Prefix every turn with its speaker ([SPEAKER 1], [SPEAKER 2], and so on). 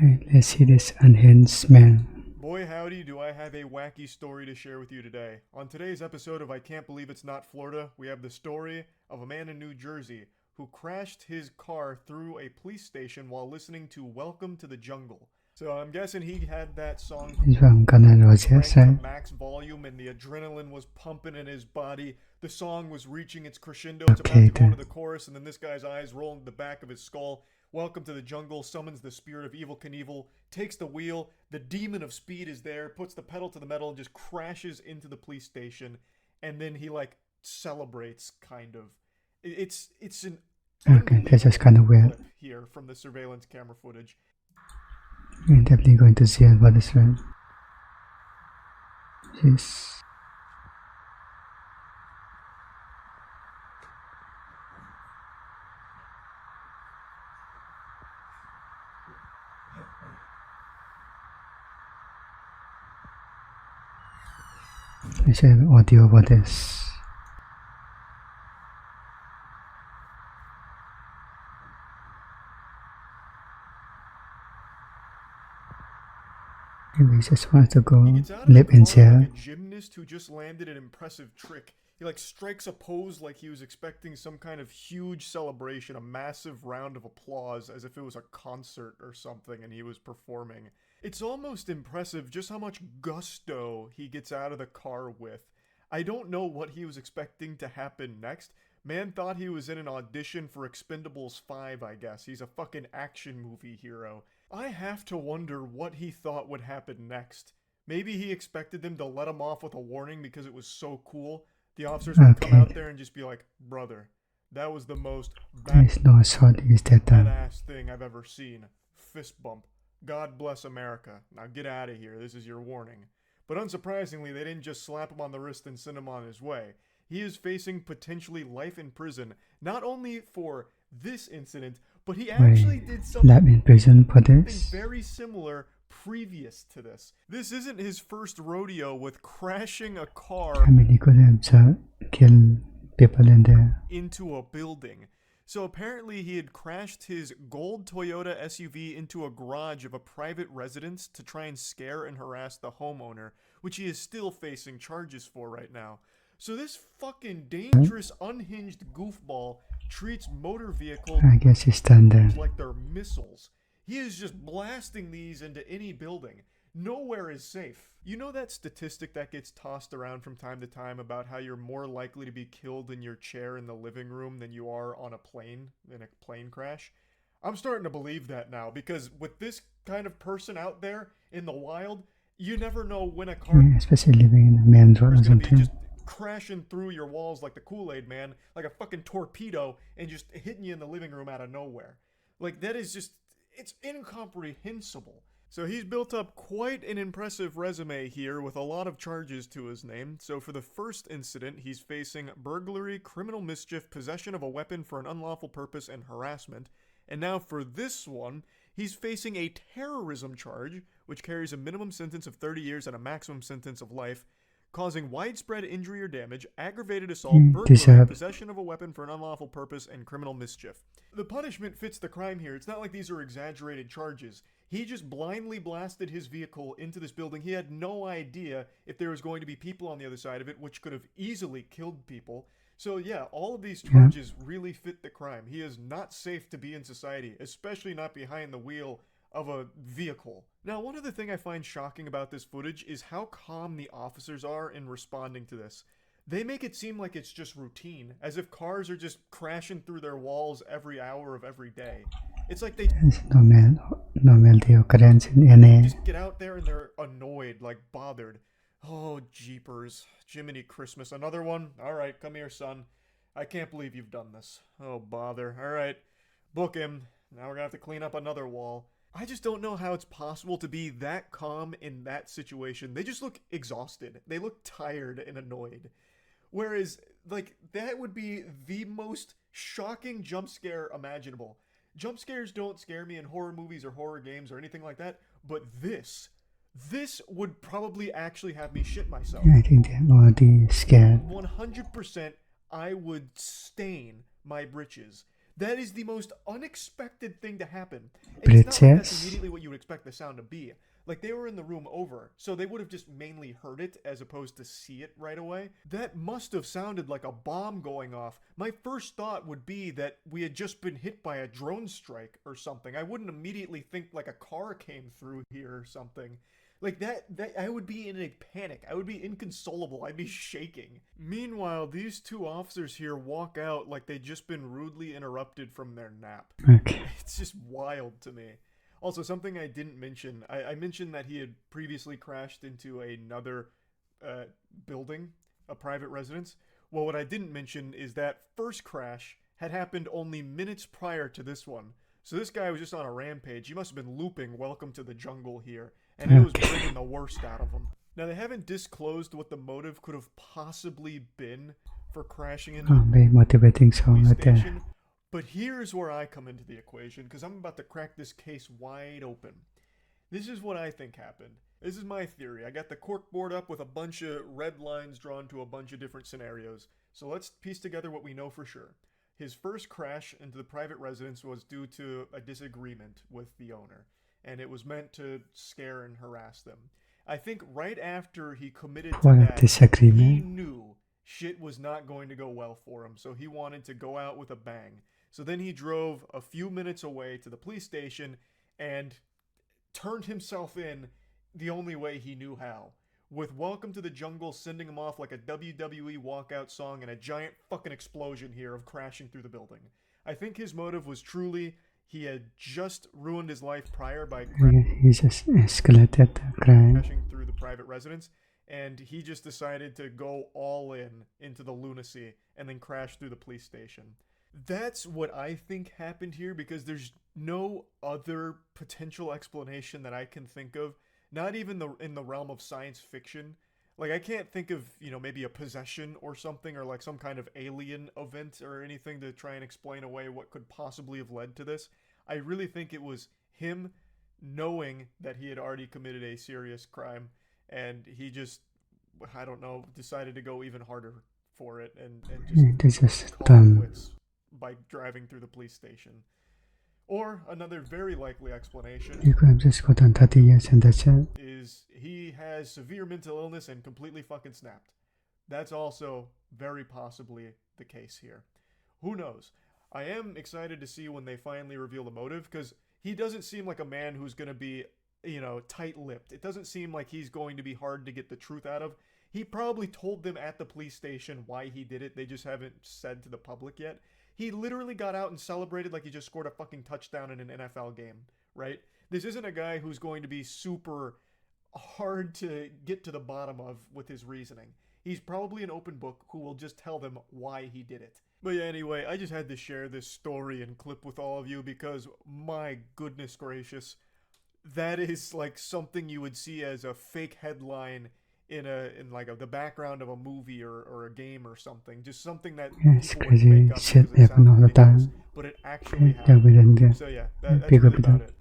[SPEAKER 1] Right, let's see this unhinged man.
[SPEAKER 2] Boy howdy, do I have a wacky story to share with you today. On today's episode of I Can't Believe It's Not Florida, we have the story of a man in New Jersey who crashed his car through a police station while listening to Welcome to the Jungle. So I'm guessing he had that song cranked to max volume and the adrenaline was pumping in his body. The song was reaching its crescendo. It's about to go into the chorus, and then this guy's eyes roll into the back of his skull. Welcome to the Jungle summons the spirit of Evil Knievel, takes the wheel, the demon of speed is there, puts the pedal to the metal, and just crashes into the police station, and then he celebrates, kind of. It's an
[SPEAKER 1] okay, that's just kind of weird.
[SPEAKER 2] Here from the surveillance camera footage.
[SPEAKER 1] We're definitely going to see about this one. Jeez. I should have audio about this. Maybe he just wants to go live in jail.
[SPEAKER 2] Like a gymnast who just landed an impressive trick. He strikes a pose like he was expecting some kind of huge celebration, a massive round of applause, as if it was a concert or something and he was performing. It's almost impressive just how much gusto he gets out of the car with. I don't know what he was expecting to happen next. Man thought he was in an audition for Expendables 5, I guess. He's a fucking action movie hero. I have to wonder what he thought would happen next. Maybe he expected them to let him off with a warning because it was so cool. The officers would come out there and just be like, brother, that was the most badass thing I've ever seen. Fist bump. God bless America. Now get out of here. This is your warning. But unsurprisingly, they didn't just slap him on the wrist and send him on his way. He is facing potentially life in prison, not only for this incident, but he actually did something
[SPEAKER 1] in prison for this?
[SPEAKER 2] Very similar previous to this. This isn't his first rodeo with crashing a car
[SPEAKER 1] kill people in there
[SPEAKER 2] into a building. So apparently he had crashed his gold Toyota SUV into a garage of a private residence to try and scare and harass the homeowner, which he is still facing charges for right now. So this fucking dangerous, unhinged goofball treats motor vehicles like they're missiles. He is just blasting these into any building. Nowhere is safe. You know that statistic that gets tossed around from time to time about how you're more likely to be killed in your chair in the living room than you are on a plane, in a plane crash? I'm starting to believe that now, because with this kind of person out there in the wild, you never know when a car
[SPEAKER 1] especially living in a man's world or something,
[SPEAKER 2] just crashing through your walls like the Kool-Aid Man, like a fucking torpedo, and just hitting you in the living room out of nowhere. That is just, it's incomprehensible. So he's built up quite an impressive resume here with a lot of charges to his name. So for the first incident, he's facing burglary, criminal mischief, possession of a weapon for an unlawful purpose, and harassment. And now for this one, he's facing a terrorism charge, which carries a minimum sentence of 30 years and a maximum sentence of life, causing widespread injury or damage, aggravated assault, burglary, possession of a weapon for an unlawful purpose, and criminal mischief. The punishment fits the crime here. It's not like these are exaggerated charges. He just blindly blasted his vehicle into this building. He had no idea if there was going to be people on the other side of it, which could have easily killed people. So yeah, all of these charges really fit the crime. He is not safe to be in society, especially not behind the wheel of a vehicle. Now, one other thing I find shocking about this footage is how calm the officers are in responding to this. They make it seem like it's just routine, as if cars are just crashing through their walls every hour of every day. It's like they
[SPEAKER 1] normal the occurrence in NA.
[SPEAKER 2] Just get out there and they're annoyed, bothered. Oh, jeepers. Jiminy Christmas. Another one? Alright, come here, son. I can't believe you've done this. Oh, bother. Alright, book him. Now we're gonna have to clean up another wall. I just don't know how it's possible to be that calm in that situation. They just look exhausted. They look tired and annoyed. Whereas, that would be the most shocking jump scare imaginable. Jump scares don't scare me in horror movies or horror games or anything like that, but this would probably actually have me shit myself.
[SPEAKER 1] I think they're already scared.
[SPEAKER 2] 100% I would stain my britches. That is the most unexpected thing to happen. And
[SPEAKER 1] But
[SPEAKER 2] it's
[SPEAKER 1] it
[SPEAKER 2] not like that's
[SPEAKER 1] says-
[SPEAKER 2] immediately what you would expect the sound to be. Like, they were in the room over, so they would have just mainly heard it as opposed to see it right away. That must have sounded like a bomb going off. My first thought would be that we had just been hit by a drone strike or something. I wouldn't immediately think like a car came through here or something. Like that I would be in a panic. I would be inconsolable. I'd be shaking. Meanwhile, these two officers here walk out like they'd just been rudely interrupted from their nap.
[SPEAKER 1] Okay.
[SPEAKER 2] It's just wild to me. Also, something I didn't mention, I mentioned that he had previously crashed into another building, a private residence. Well, what I didn't mention is that first crash had happened only minutes prior to this one. So this guy was just on a rampage. He must have been looping Welcome to the Jungle here, and it was bringing the worst out of him. Now, they haven't disclosed what the motive could have possibly been for crashing into
[SPEAKER 1] May motivating song
[SPEAKER 2] police
[SPEAKER 1] right there.
[SPEAKER 2] station. But here's where I come into the equation, because I'm about to crack this case wide open. This is what I think happened. This is my theory. I got the corkboard up with a bunch of red lines drawn to a bunch of different scenarios. So let's piece together what we know for sure. His first crash into the private residence was due to a disagreement with the owner, and it was meant to scare and harass them. I think right after he committed to
[SPEAKER 1] What
[SPEAKER 2] that, he
[SPEAKER 1] disagreement?
[SPEAKER 2] knew shit was not going to go well for him, so he wanted to go out with a bang. So then he drove a few minutes away to the police station and turned himself in the only way he knew how. With Welcome to the Jungle sending him off like a WWE walkout song and a giant fucking explosion here of crashing through the building. I think his motive was truly he had just ruined his life prior by
[SPEAKER 1] He just escalated the crime.
[SPEAKER 2] crashing through the private residence, and he just decided to go all in into the lunacy and then crash through the police station. That's what I think happened here, because there's no other potential explanation that I can think of, not even in the realm of science fiction. Like, I can't think of, maybe a possession or something, or like some kind of alien event or anything to try and explain away what could possibly have led to this. I really think it was him knowing that he had already committed a serious crime, and he just, I don't know, decided to go even harder for it and
[SPEAKER 1] This is
[SPEAKER 2] call it
[SPEAKER 1] dumb.
[SPEAKER 2] quits by driving through the police station. Or another very likely explanation
[SPEAKER 1] You could have just got on 30 years and that's it.
[SPEAKER 2] is he has severe mental illness and completely fucking snapped. That's also very possibly the case here. Who knows? I am excited to see when they finally reveal the motive, because he doesn't seem like a man who's going to be, tight-lipped. It doesn't seem like he's going to be hard to get the truth out of. He probably told them at the police station why he did it. They just haven't said to the public yet. He literally got out and celebrated like he just scored a fucking touchdown in an NFL game, right? This isn't a guy who's going to be super hard to get to the bottom of with his reasoning. He's probably an open book who will just tell them why he did it. But yeah, anyway, I just had to share this story and clip with all of you because, my goodness gracious, that is like something you would see as a fake headline in the background of a movie or a game or something. Just something that
[SPEAKER 1] It's
[SPEAKER 2] people would
[SPEAKER 1] crazy
[SPEAKER 2] make up
[SPEAKER 1] shit
[SPEAKER 2] because it
[SPEAKER 1] happen
[SPEAKER 2] sounds
[SPEAKER 1] all the
[SPEAKER 2] ridiculous,
[SPEAKER 1] time.
[SPEAKER 2] but it actually
[SPEAKER 1] Yeah, we
[SPEAKER 2] happened.
[SPEAKER 1] didn't
[SPEAKER 2] So yeah, that's
[SPEAKER 1] pick
[SPEAKER 2] really
[SPEAKER 1] up
[SPEAKER 2] about
[SPEAKER 1] that.
[SPEAKER 2] it.